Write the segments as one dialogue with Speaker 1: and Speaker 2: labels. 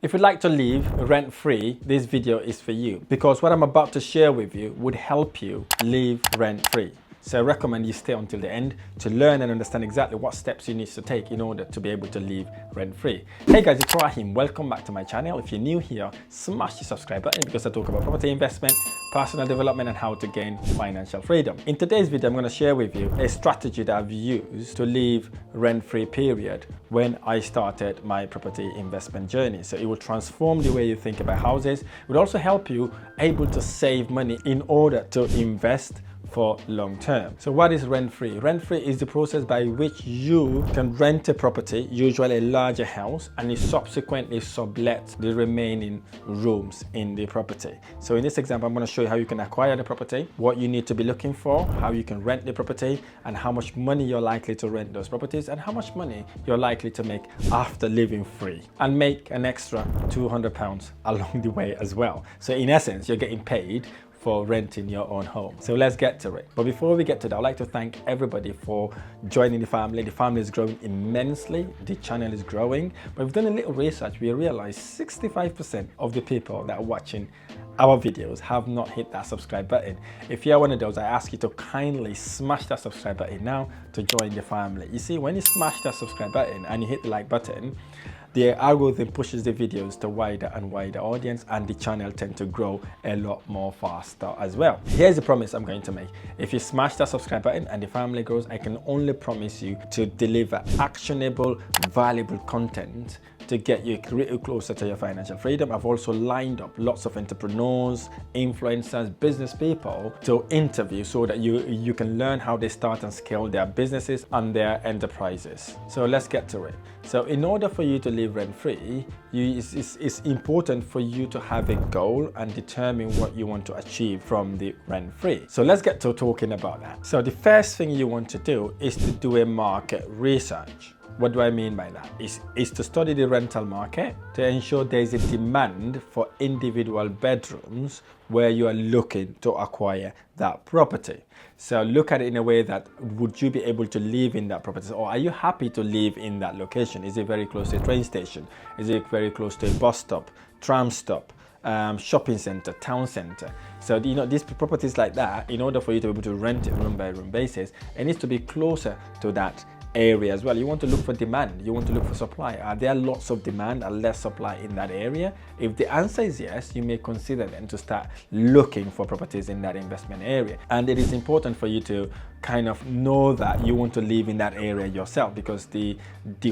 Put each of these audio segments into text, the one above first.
Speaker 1: If you'd like to live rent-free, this video is for you because what I'm about to share with you would help you live rent-free. So I recommend you stay until the end to learn and understand exactly what steps you need to take in order to be able to live rent-free. Hey guys, it's Rahim. Welcome back to my channel. If you're new here, smash the subscribe button because I talk about property investment, personal development, and how to gain financial freedom. In today's video, I'm going to share with you a strategy that I've used to live rent-free period when I started my property investment journey. So it will transform the way you think about houses. It would also help you able to save money in order to invest for long term. So what is rent-free? Rent-free is the process by which you can rent a property, usually a larger house, and you subsequently sublet the remaining rooms in the property. So in this example, I'm going to show you how you can acquire the property, what you need to be looking for, how you can rent the property, and how much money you're likely to rent those properties, and how much money you're likely to make after living free, and make an extra £200 along the way as well. So in essence, you're getting paid for renting your own home. So let's get to it. But before we get to that, I'd like to thank everybody for joining the family. The family is growing immensely. The channel is growing. But we've done a little research. We realized 65% of the people that are watching our videos have not hit that subscribe button. If you're one of those, I ask you to kindly smash that subscribe button now to join the family. You see, when you smash that subscribe button and you hit the like button, the algorithm pushes the videos to wider and wider audience, and the channel tends to grow a lot more faster as well. Here's the promise I'm going to make. If you smash that subscribe button and the family grows, I can only promise you to deliver actionable, valuable content to get you closer to your financial freedom. I've also lined up lots of entrepreneurs, influencers, business people to interview so that you can learn how they start and scale their businesses and their enterprises. So let's get to it. So in order for you to live rent-free, it's important for you to have a goal and determine what you want to achieve from the rent-free. So let's get to talking about that. So the first thing you want to do is to do a market research. What do I mean by that? Is to study the rental market to ensure there is a demand for individual bedrooms where you are looking to acquire that property. So look at it in a way that would you be able to live in that property, or are you happy to live in that location? Is it very close to a train station? Is it very close to a bus stop, tram stop, shopping center, town center? So these properties like that, in order for you to be able to rent it room by room basis, it needs to be closer to that area as well. You want to look for demand, you want to look for supply. Are there lots of demand and less supply in that area? If the answer is yes, you may consider then to start looking for properties in that investment area. And it is important for you to kind of know that you want to live in that area yourself, because the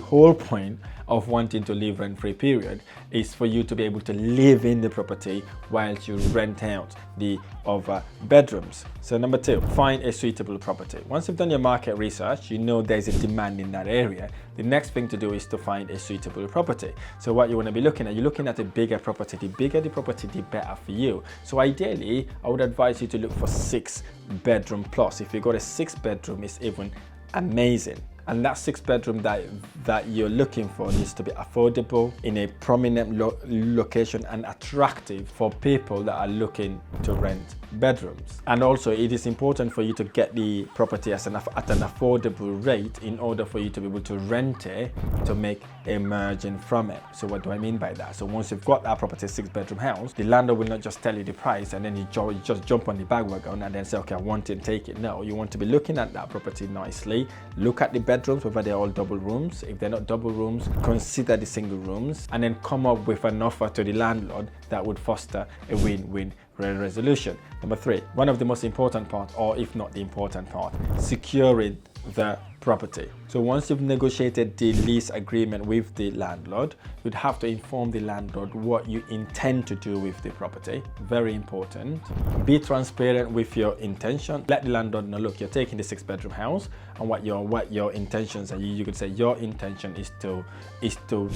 Speaker 1: whole point of wanting to live rent-free period is for you to be able to live in the property whilst you rent out the other bedrooms. So number two, find a suitable property. Once you've done your market research, you know there's a demand in that area. The next thing to do is to find a suitable property. So what you want to be looking at, you're looking at a bigger property. The bigger the property, the better for you. So ideally, I would advise you to look for 6 bedroom plus. If you got a 6 bedroom, it's even amazing. And that 6 bedroom that you're looking for needs to be affordable, in a prominent location, and attractive for people that are looking to rent bedrooms. And also it is important for you to get the property at an affordable rate in order for you to be able to rent it to make a margin from it. So what do I mean by that? So once you've got that property, 6 bedroom house, the landlord will not just tell you the price and then you just jump on the bandwagon and then say, okay, I want it, take it. No, you want to be looking at that property nicely, look at the bedrooms, whether they're all double rooms. If they're not double rooms, consider the single rooms, and then come up with an offer to the landlord that would foster a win-win resolution. Number 3, one of the most important part, or if not the important part, securing the property. So once you've negotiated the lease agreement with the landlord, you'd have to inform the landlord what you intend to do with the property. Very important. Be transparent with your intention. Let the landlord know, look, you're taking the 6 bedroom house, and what your intentions are. You could say your intention is to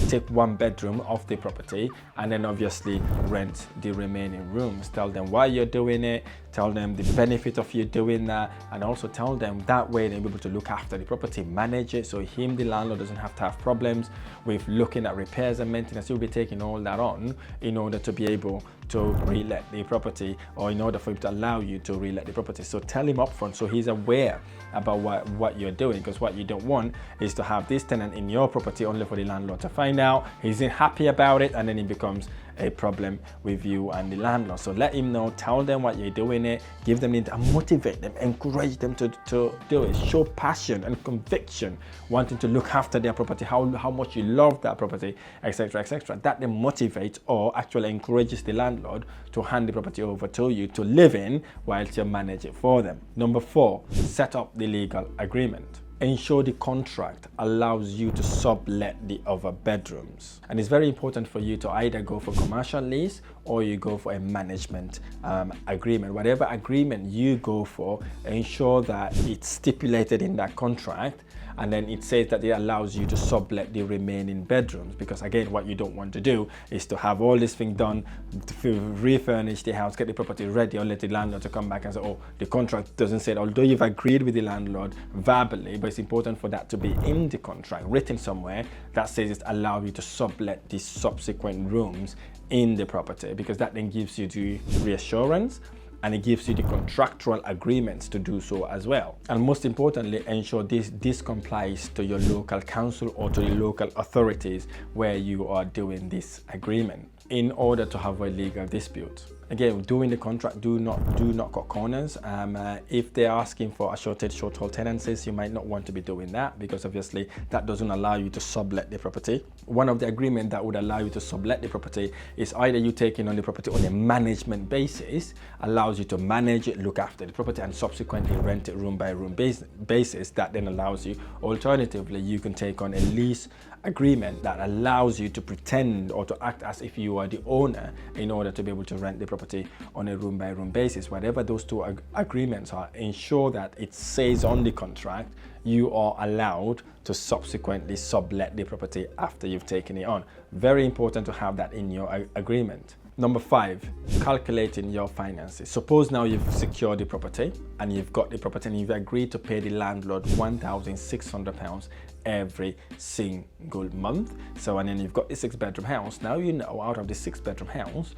Speaker 1: take 1 bedroom off the property and then obviously rent the remaining rooms. Tell them why you're doing it, tell them the benefit of you doing that, and also tell them that way they'll be able to look after the property property, manage it, so him, the landlord, doesn't have to have problems with looking at repairs and maintenance. He'll be taking all that on in order to be able to re-let the property, or in order for him to allow you to re-let the property. So tell him upfront so he's aware about what you're doing, because what you don't want is to have this tenant in your property only for the landlord to find out, he's happy about it, and then it becomes a problem with you and the landlord. So let him know, tell them what you're doing it, give them the, and motivate them, encourage them to do it. Show passion and conviction, wanting to look after their property, how much you love that property, etc., etc. That then motivates or actually encourages the landlord to hand the property over to you to live in whilst you manage it for them. Number 4, set up the legal agreement. Ensure the contract allows you to sublet the other bedrooms. And it's very important for you to either go for commercial lease or you go for a management agreement. Whatever agreement you go for, ensure that it's stipulated in that contract, and then it says that it allows you to sublet the remaining bedrooms, because again, what you don't want to do is to have all this thing done, to refurnish the house, get the property ready, or let the landlord to come back and say, oh, the contract doesn't say it. Although you've agreed with the landlord verbally, but it's important for that to be in the contract, written somewhere, that says it allows you to sublet the subsequent rooms in the property, because that then gives you the reassurance and it gives you the contractual agreements to do so as well. And most importantly, ensure this complies to your local council or to the local authorities where you are doing this agreement in order to avoid legal disputes. Again, doing the contract, do not cut corners. If they're asking for assured short-hold tenancies, you might not want to be doing that, because obviously that doesn't allow you to sublet the property. One of the agreements that would allow you to sublet the property is either you taking on the property on a management basis, allows you to manage it, look after the property, and subsequently rent it room by room basis. That then allows you. Alternatively, you can take on a lease agreement that allows you to pretend or to act as if you are the owner in order to be able to rent the property on a room by room basis. Whatever those two agreements are, ensure that it says on the contract you are allowed to subsequently sublet the property after you've taken it on. Very important to have that in your agreement. Number 5, calculating your finances. Suppose now you've secured the property and you've got the property and you've agreed to pay the landlord £1,600 every single month. So, and then you've got the 6-bedroom house. Now you know out of the 6-bedroom house,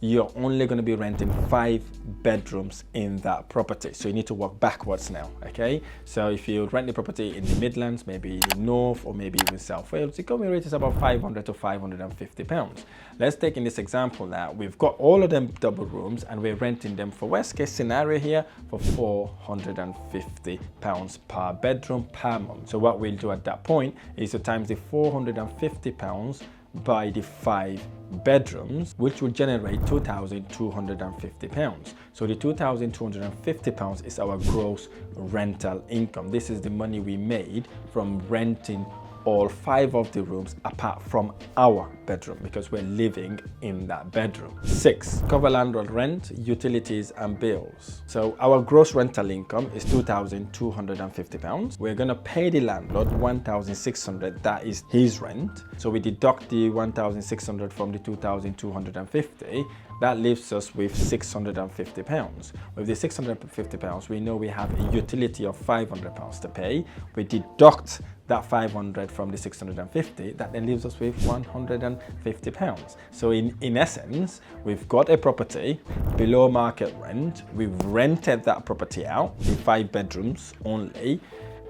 Speaker 1: you're only going to be renting 5 bedrooms in that property. So you need to work backwards now, okay? So if you rent the property in the Midlands, maybe in the North, or maybe even South Wales, the going rate is about £500 to £550. Let's take in this example now. We've got all of them double rooms and we're renting them, for worst case scenario here, for £450 per bedroom per month. So what we'll do at that point is to times the £450 by the 5 bedrooms, which will generate £2,250. So the £2,250 is our gross rental income. This is the money we made from renting all 5 of the rooms apart from our bedroom, because we're living in that bedroom. 6, cover landlord rent, utilities and bills. So our gross rental income is £2,250. We're going to pay the landlord £1,600, that is his rent. So we deduct the £1,600 from the £2,250. That leaves us with £650. With the £650, we know we have a utility of £500 to pay. We deduct that 500 from the 650, that then leaves us with £150. So in essence, we've got a property below market rent, we've rented that property out in 5 bedrooms only,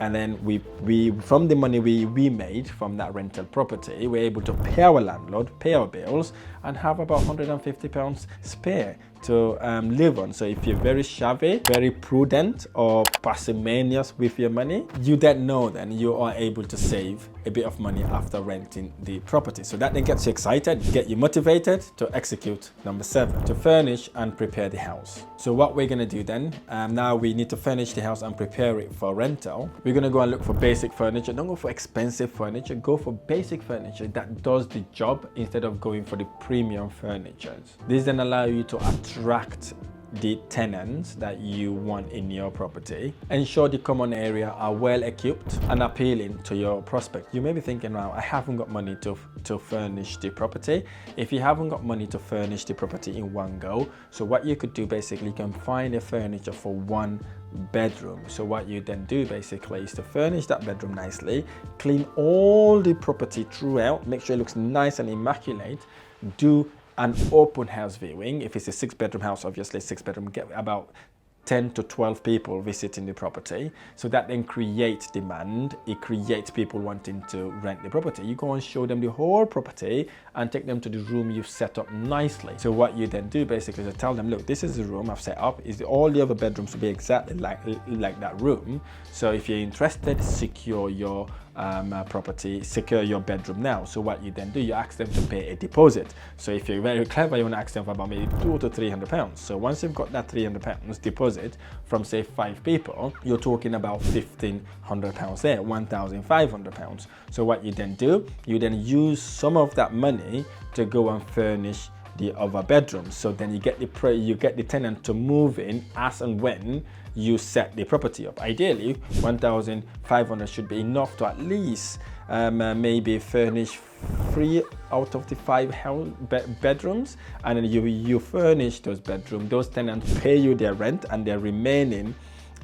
Speaker 1: and then we from the money we made from that rental property, we're able to pay our landlord, pay our bills, and have about £150 spare to live on. So if you're very savvy, very prudent, or parsimonious with your money, you then know then you are able to save a bit of money after renting the property. So that then gets you excited, get you motivated to execute number 7, to furnish and prepare the house. So what we're gonna do then, now we need to furnish the house and prepare it for rental. We're gonna go and look for basic furniture. Don't go for expensive furniture, go for basic furniture that does the job instead of going for the premium furniture. This then allows you to attract the tenants that you want in your property. Ensure the common area are well equipped and appealing to your prospect. You may be thinking, now I haven't got money to furnish the property. If you haven't got money to furnish the property in one go, so what you could do basically, you can find a furniture for one bedroom. So what you then do basically is to furnish that bedroom nicely, clean all the property throughout, make sure it looks nice and immaculate, do an open house viewing. If it's a 6-bedroom house, obviously 6-bedroom, get about 10 to 12 people visiting the property. So that then creates demand. It creates people wanting to rent the property. You go and show them the whole property and take them to the room you've set up nicely. So what you then do basically is to tell them, look, this is the room I've set up. Is all the other bedrooms will be exactly like that room. So if you're interested, secure your property, secure your bedroom now. So what you then do, you ask them to pay a deposit. So if you're very clever, you want to ask them for about maybe £200 to £300. So once you've got that £300 deposit from say 5 people, you're talking about £1,500 there, £1,500. So what you then do, you then use some of that money to go and furnish the other bedrooms. So then you get the tenant to move in as and when you set the property up. Ideally, 1,500 should be enough to at least maybe furnish 3 out of the 5 bedrooms, and then you furnish those bedrooms. Those tenants pay you their rent and their remaining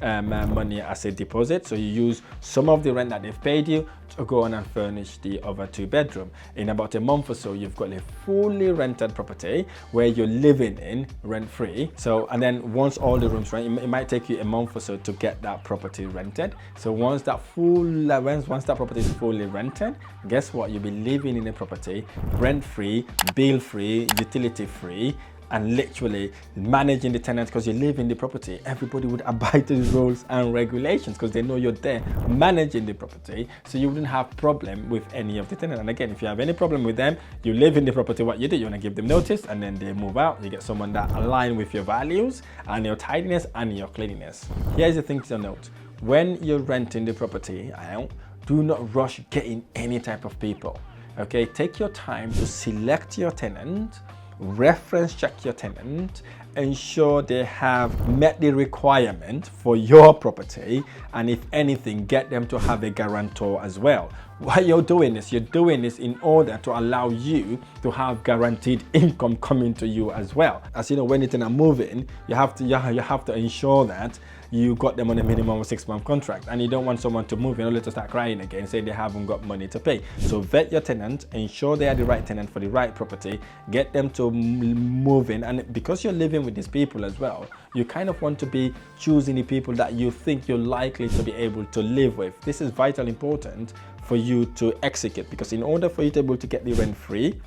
Speaker 1: money as a deposit. So you use some of the rent that they've paid you to go on and furnish the other 2 bedroom. In about a month or so, you've got a fully rented property where you're living in rent free. So, and then once all the rooms rent, it might take you a month or so to get that property rented. So once that property is fully rented, guess what? You'll be living in a property rent free, bill free, utility free, and literally managing the tenants because you live in the property. Everybody would abide to the rules and regulations because they know you're there managing the property, so you wouldn't have problem with any of the tenants. And again, if you have any problem with them, you live in the property, what you do, you want to give them notice and then they move out. You get someone that align with your values and your tidiness and your cleanliness. Here's the thing to note. When you're renting the property out, do not rush getting any type of people. Okay, take your time to select your tenant, reference check your tenant, ensure they have met the requirement for your property, and if anything, get them to have a guarantor as well. Why you're doing this in order to allow you to have guaranteed income coming to you as well. As you know, when it's in a moving, you have to ensure that you got them on a minimum of 6-month contract, and you don't want someone to move in only to start crying again, say they haven't got money to pay. So vet your tenant, ensure they are the right tenant for the right property, get them to move in, and because you're living with these people as well, you kind of want to be choosing the people that you think you're likely to be able to live with. This is vitally important for you to execute, because in order for you to be able to get the rent free,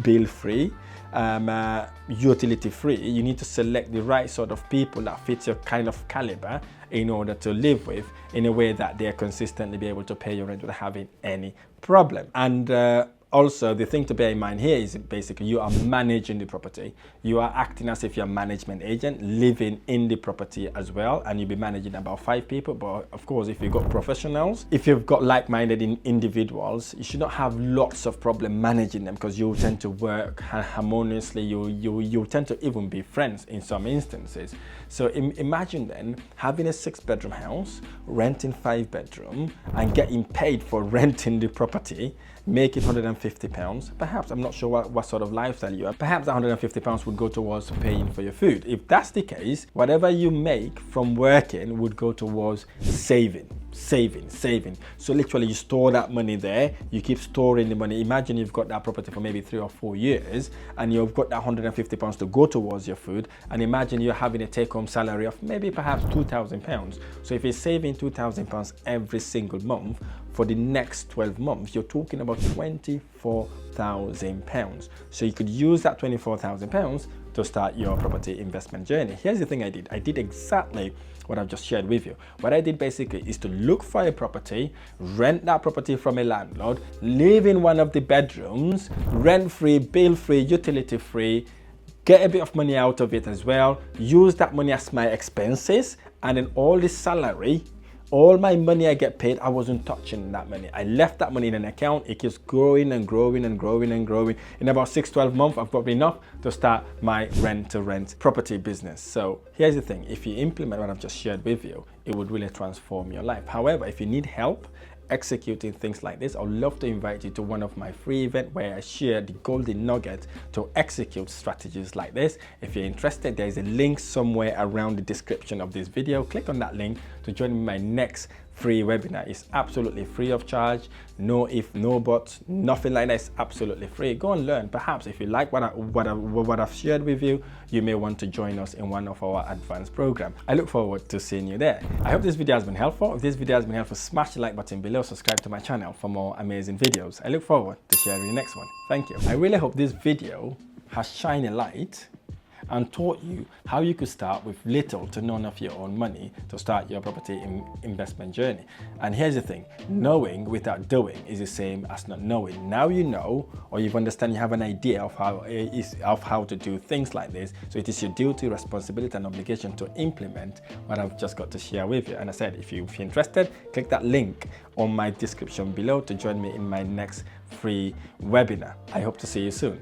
Speaker 1: bill free, utility free, you need to select the right sort of people that fit your kind of caliber in order to live with in a way that they're consistently be able to pay your rent without having any problem. And also, the thing to bear in mind here is basically you are managing the property. You are acting as if you're a management agent, living in the property as well, and you'll be managing about 5 people. But of course, if you've got professionals, if you've got like-minded individuals, you should not have lots of problem managing them, because you tend to work harmoniously. You tend to even be friends in some instances. So imagine then having a 6-bedroom house, renting 5 bedroom, and getting paid for renting the property, make it £150. Perhaps, I'm not sure what sort of lifestyle you have. Perhaps £150 would go towards paying for your food. If that's the case, whatever you make from working would go towards saving. So literally you store that money there, you keep storing the money. Imagine you've got that property for maybe 3 or 4 years, and you've got that £150 to go towards your food, and imagine you're having a take-home salary of maybe perhaps £2,000. So if you're saving £2,000 every single month for the next 12 months, you're talking about £24,000. So you could use that £24,000 to start your property investment journey. Here's the thing I did exactly what I've just shared with you. What I did basically is to look for a property, rent that property from a landlord, live in one of the bedrooms, rent free, bill free, utility free, get a bit of money out of it as well, use that money as my expenses, and then all the salary All my money I get paid, I wasn't touching that money. I left that money in an account. It keeps growing and growing and growing and growing. In about 6-12 months, I've got enough to start my rent-to-rent property business. So here's the thing. If you implement what I've just shared with you, it would really transform your life. However, if you need help executing things like this, I would love to invite you to one of my free events where I share the golden nugget to execute strategies like this. If you're interested, there's a link somewhere around the description of this video. Click on that link to join me in my next free webinar. It's absolutely free of charge, no if, no buts, nothing like that. It's absolutely free. Go and learn. Perhaps if you like what I've shared with you, you may want to join us in one of our advanced programs. I look forward to seeing you there. I hope this video has been helpful. If this video has been helpful, smash the like button below, subscribe to my channel for more amazing videos. I look forward to sharing the next one. Thank you. I really hope this video has shined a light and taught you how you could start with little to none of your own money to start your property investment journey. And here's the thing, knowing without doing is the same as not knowing. Now you know, or you've understand, you have an idea of how to do things like this. So it is your duty, responsibility and obligation to implement what I've just got to share with you. And I said, if you're interested, click that link on my description below to join me in my next free webinar. I hope to see you soon.